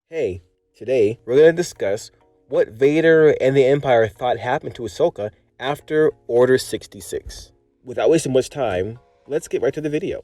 Hey, today we're going to discuss what Vader and the Empire thought happened to Ahsoka after Order 66. Without wasting much time, let's get right to the video.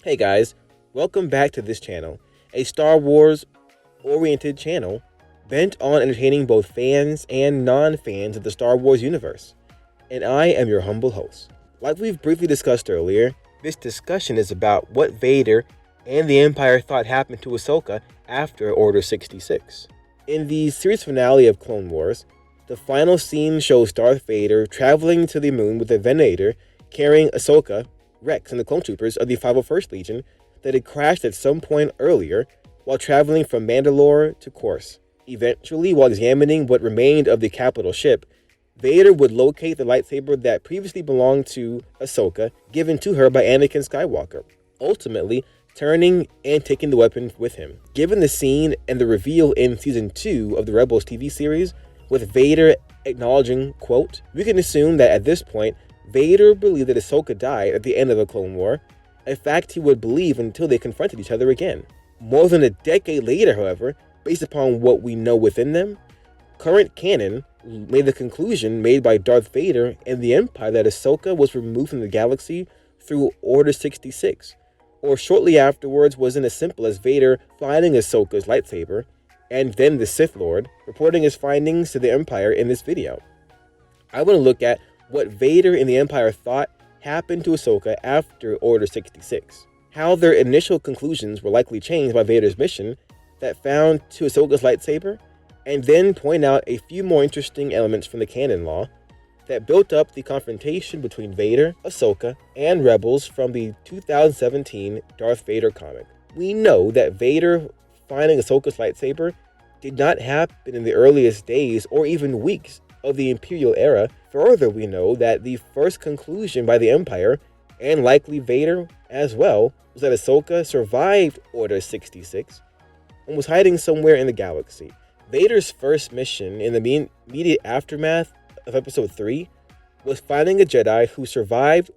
Hey guys, welcome back to this channel, a Star Wars oriented channel bent on entertaining both fans and non-fans of the Star Wars universe. And I am your humble host. Like we've briefly discussed earlier, this discussion is about what Vader and the Empire thought happened to Ahsoka after Order 66. In the series finale of Clone Wars, the final scene shows Darth Vader traveling to the moon with a Venator carrying Ahsoka, Rex, and the clone troopers of the 501st Legion that had crashed at some point earlier while traveling from Mandalore to Corus. Eventually, while examining what remained of the capital ship, Vader would locate the lightsaber that previously belonged to Ahsoka, given to her by Anakin Skywalker, ultimately turning and taking the weapon with him. Given the scene and the reveal in Season 2 of the Rebels TV series, with Vader acknowledging, quote, "We can assume that at this point, Vader believed that Ahsoka died at the end of the Clone War, a fact he would believe until they confronted each other again." More than a decade later, however, based upon what we know within them, current canon made the conclusion made by Darth Vader and the Empire that Ahsoka was removed from the galaxy through Order 66, or shortly afterwards wasn't as simple as Vader finding Ahsoka's lightsaber, and then the Sith Lord reporting his findings to the Empire in this video. I want to look at what Vader and the Empire thought happened to Ahsoka after Order 66, how their initial conclusions were likely changed by Vader's mission that found to Ahsoka's lightsaber, and then point out a few more interesting elements from the canon law that built up the confrontation between Vader, Ahsoka, and Rebels from the 2017 Darth Vader comic. We know that Vader finding Ahsoka's lightsaber did not happen in the earliest days or even weeks of the Imperial era. Further, we know that the first conclusion by the Empire, and likely Vader as well, was that Ahsoka survived Order 66 and was hiding somewhere in the galaxy. Vader's first mission in the immediate aftermath of Episode 3 was finding a Jedi who survived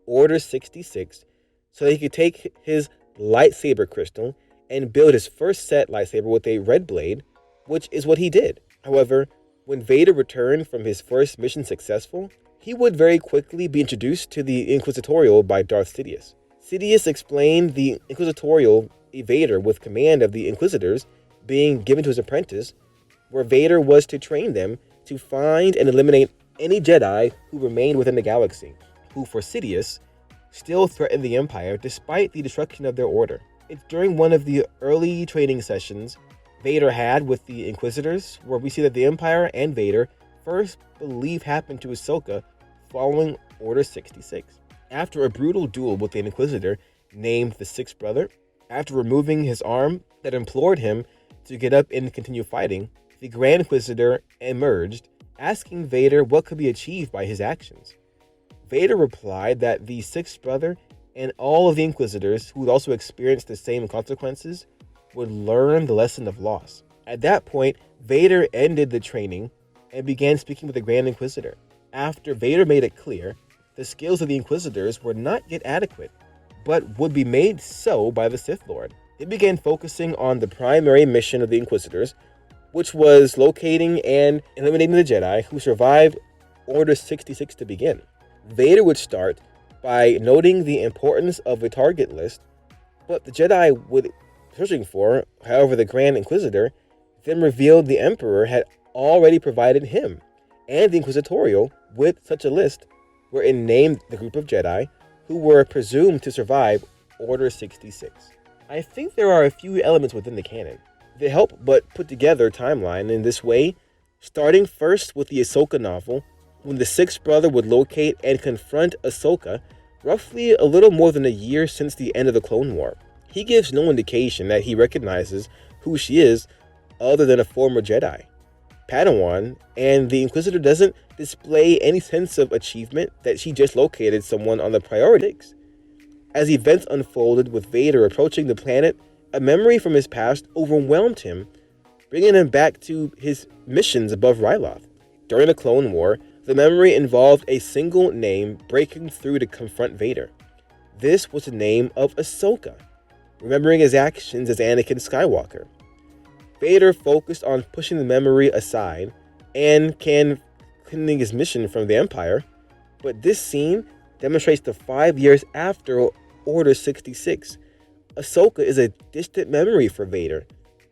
Order 66 so that he could take his lightsaber crystal and build his first set lightsaber with a red blade, which is what he did. However, when Vader returned from his first mission successful, he would very quickly be introduced to the Inquisitorial by Darth Sidious. Sidious explained the Inquisitorial Vader with command of the Inquisitors being given to his apprentice, where Vader was to train them to find and eliminate any Jedi who remained within the galaxy, who for Sidious still threatened the Empire despite the destruction of their order. It's during one of the early training sessions Vader had with the Inquisitors where we see that the Empire and Vader first believe happened to Ahsoka following Order 66. After a brutal duel with an Inquisitor named the Sixth Brother, after removing his arm that implored him to get up and continue fighting, the Grand Inquisitor emerged, asking Vader what could be achieved by his actions. Vader replied that the Sixth Brother and all of the Inquisitors who would also experience the same consequences would learn the lesson of loss. At that point, Vader ended the training and began speaking with the Grand Inquisitor. After Vader made it clear, the skills of the Inquisitors were not yet adequate, but would be made so by the Sith Lord. He began focusing on the primary mission of the Inquisitors, which was locating and eliminating the Jedi who survived Order 66 to begin. Vader would start by noting the importance of a target list, but the Jedi would be searching for, however, the Grand Inquisitor then revealed the Emperor had already provided him and the Inquisitorial with such a list, wherein named the group of Jedi who were presumed to survive Order 66. I think there are a few elements within the canon that help but put together timeline in this way, starting first with the Ahsoka novel, when the Sixth Brother would locate and confront Ahsoka roughly a little more than a year since the end of the Clone War. He gives no indication that he recognizes who she is other than a former Jedi, Padawan, and the Inquisitor doesn't display any sense of achievement that she just located someone on the priority list. As events unfolded with Vader approaching the planet, a memory from his past overwhelmed him bringing him back to his missions above Ryloth. During the Clone War, the memory involved a single name breaking through to confront Vader. This was the name of Ahsoka, remembering his actions as Anakin Skywalker. Vader focused on pushing the memory aside and cleaning his mission from the Empire, but this scene demonstrates the 5 years after Order 66. Ahsoka is a distant memory for Vader,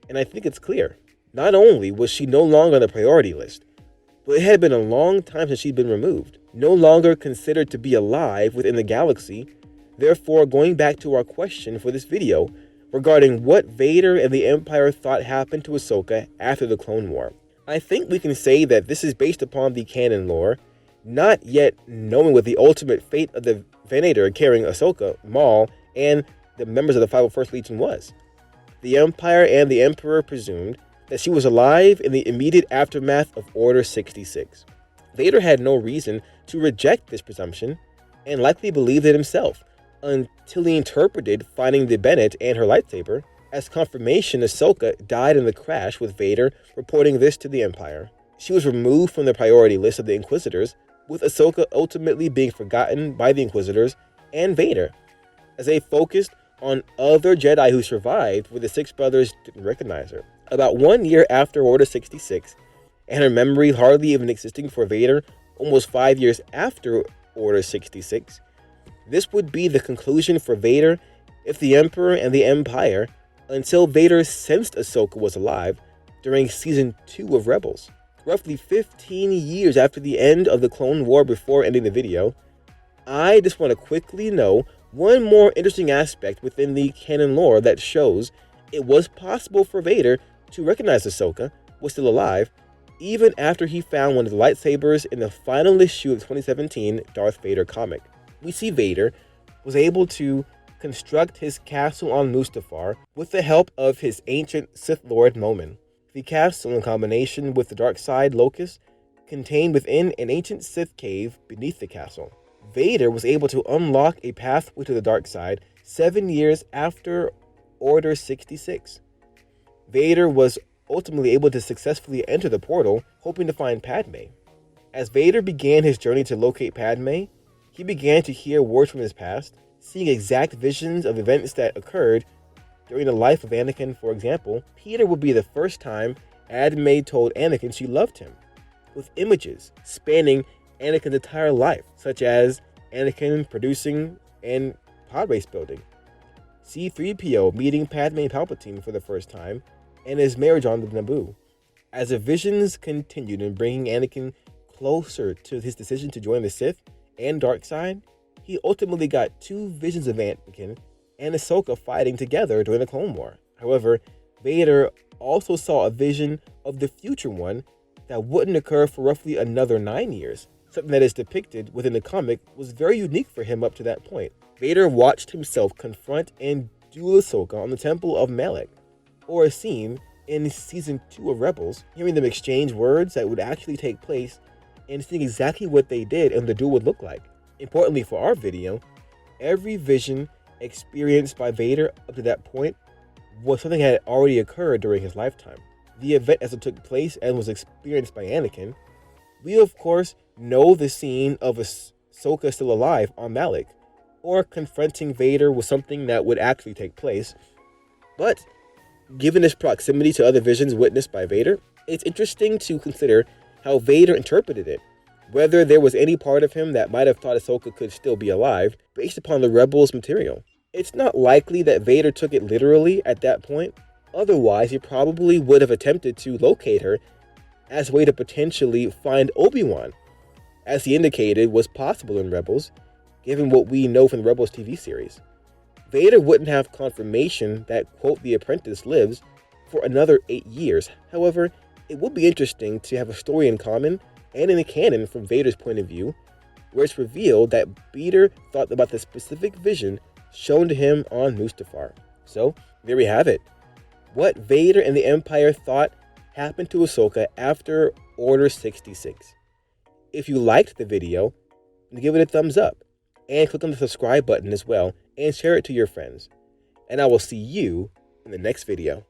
and I think it's clear. Not only was she no longer on the priority list, but it had been a long time since she'd been removed, no longer considered to be alive within the galaxy. Therefore, going back to our question for this video regarding what Vader and the Empire thought happened to Ahsoka after the Clone War, I think we can say that this is based upon the canon lore, not yet knowing what the ultimate fate of the Venator carrying Ahsoka, Maul, and the members of the 501st Legion was. The Empire and the Emperor presumed that she was alive in the immediate aftermath of Order 66. Vader had no reason to reject this presumption, and likely believed it himself, until he interpreted finding the Bennett and her lightsaber as confirmation Ahsoka died in the crash, with Vader reporting this to the Empire. She was removed from the priority list of the Inquisitors, with Ahsoka ultimately being forgotten by the Inquisitors and Vader, as they focused on other Jedi who survived, where the Six Brothers didn't recognize her. About 1 year after Order 66, and her memory hardly even existing for Vader almost 5 years after Order 66, this would be the conclusion for Vader if the Emperor and the Empire, until Vader sensed Ahsoka was alive during Season 2 of Rebels. Roughly 15 years after the end of the Clone War. Before ending the video, I just want to quickly know one more interesting aspect within the canon lore that shows it was possible for Vader to recognize Ahsoka was still alive, even after he found one of the lightsabers in the final issue of the 2017 Darth Vader comic. We see Vader was able to construct his castle on Mustafar with the help of his ancient Sith Lord Momin. The castle, in combination with the dark side locus, contained within an ancient Sith cave beneath the castle. Vader was able to unlock a pathway to the dark side 7 years after Order 66. Vader was ultimately able to successfully enter the portal, hoping to find Padme. As Vader began his journey to locate Padme, he began to hear words from his past, seeing exact visions of events that occurred during the life of Anakin. For example, Peter would be the first time Padme told Anakin she loved him, with images spanning Anakin's entire life, such as Anakin producing and pod race building, C-3PO meeting Padme Palpatine for the first time, and his marriage on Naboo. As the visions continued in bringing Anakin closer to his decision to join the Sith and dark side, he ultimately got 2 visions of Anakin and Ahsoka fighting together during the Clone War. However, Vader also saw a vision of the future one that wouldn't occur for roughly another 9 years. Something that is depicted within the comic was very unique for him up to that point. Vader watched himself confront and duel Ahsoka on the Temple of Malak, or a scene in Season 2 of Rebels, hearing them exchange words that would actually take place and seeing exactly what they did and the duel would look like. Importantly for our video, every vision experienced by Vader up to that point was something that had already occurred during his lifetime. The event as it took place and was experienced by Anakin, we of course know the scene of Ahsoka still alive on Malak, or confronting Vader was something that would actually take place. But given its proximity to other visions witnessed by Vader, it's interesting to consider how Vader interpreted it, whether there was any part of him that might have thought Ahsoka could still be alive based upon the Rebels material. It's not likely that Vader took it literally at that point, otherwise he probably would have attempted to locate her as a way to potentially find Obi-Wan, as he indicated was possible in Rebels, given what we know from the Rebels TV series. Vader wouldn't have confirmation that, quote, the apprentice lives for another 8 years. However, it would be interesting to have a story in common and in the canon from Vader's point of view, where it's revealed that Vader thought about the specific vision shown to him on Mustafar. So, there we have it. What Vader and the Empire thought happened to Ahsoka after Order 66. If you liked the video, give it a thumbs up, and click on the subscribe button as well, and share it to your friends. And I will see you in the next video.